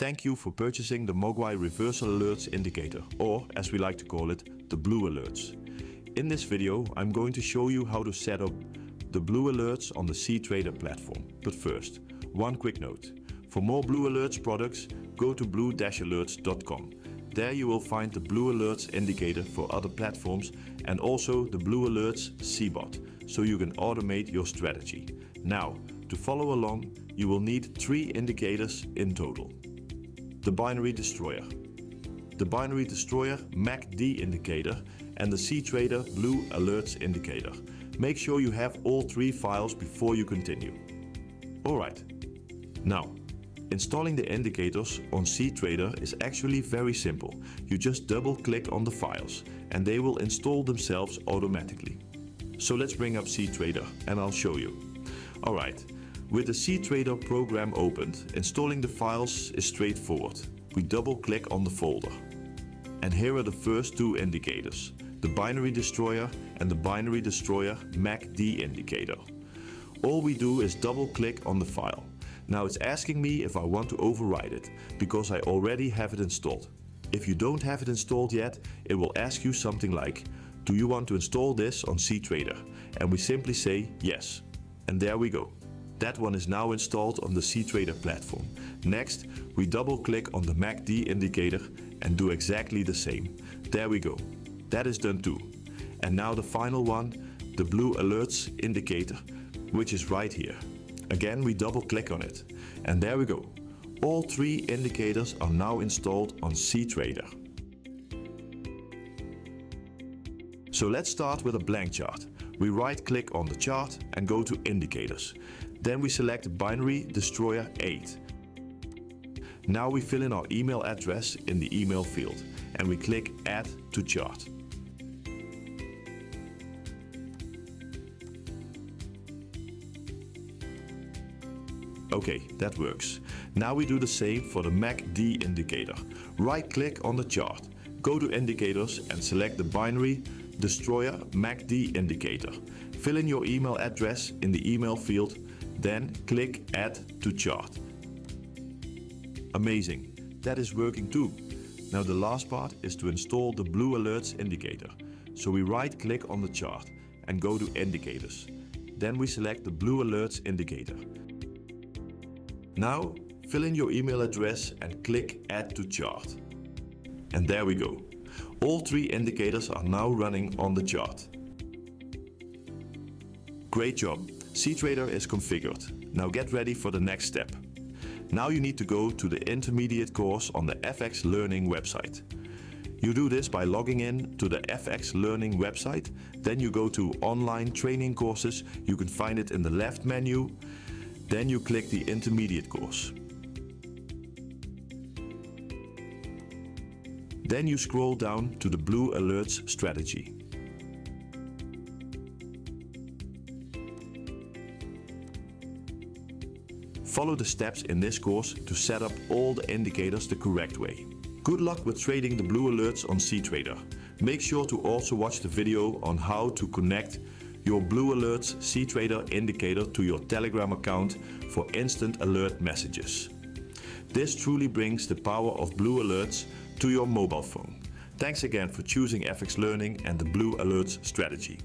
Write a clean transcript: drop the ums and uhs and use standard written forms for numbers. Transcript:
Thank you for purchasing the Mogwai Reversal Alerts Indicator, or as we like to call it, the Blue Alerts. In this video, I'm going to show you how to set up the Blue Alerts on the cTrader platform. But first, one quick note. For more Blue Alerts products, go to blue-alerts.com. There you will find the Blue Alerts indicator for other platforms and also the Blue Alerts cBot, so you can automate your strategy. Now, to follow along, you will need 3 indicators in total. The Binary Destroyer, the Binary Destroyer MACD indicator and the cTrader Blue Alerts indicator. Make sure you have all 3 files before you continue. Alright, now, installing the indicators on cTrader is actually very simple. You just double click on the files and they will install themselves automatically. So let's bring up cTrader and I'll show you. Alright, with the cTrader program opened, installing the files is straightforward. We double click on the folder. And here are the first 2 indicators, the Binary Destroyer and the Binary Destroyer MACD indicator. All we do is double click on the file. Now it's asking me if I want to override it, because I already have it installed. If you don't have it installed yet, it will ask you something like, do you want to install this on cTrader? And we simply say yes. And there we go. That one is now installed on the cTrader platform. Next, we double click on the MACD indicator and do exactly the same. There we go. That is done too. And now the final one, the Blue Alerts indicator, which is right here. Again, we double click on it. And there we go. All 3 indicators are now installed on cTrader. So let's start with a blank chart. We right click on the chart and go to Indicators. Then we select Binary Destroyer 8. Now we fill in our email address in the email field and we click Add to Chart. Okay, that works. Now we do the same for the MACD indicator. Right click on the chart, go to Indicators and select the Binary Destroyer MACD indicator. Fill in your email address in the email field, then click Add to Chart. Amazing, that is working too. Now the last part is to install the Blue Alerts indicator. So we right click on the chart and go to Indicators. Then we select the Blue Alerts indicator. Now, fill in your email address and click Add to Chart. And there we go. All 3 indicators are now running on the chart. Great job. cTrader is configured. Now get ready for the next step. Now you need to go to the intermediate course on the FX Learning website. You do this by logging in to the FX Learning website. Then you go to Online Training Courses. You can find it in the left menu. Then you click the intermediate course. Then you scroll down to the Blue Alerts strategy. Follow the steps in this course to set up all the indicators the correct way. Good luck with trading the Blue Alerts on cTrader. Make sure to also watch the video on how to connect your Blue Alerts cTrader indicator to your Telegram account for instant alert messages. This truly brings the power of Blue Alerts to your mobile phone. Thanks again for choosing FX Learning and the Blue Alerts strategy.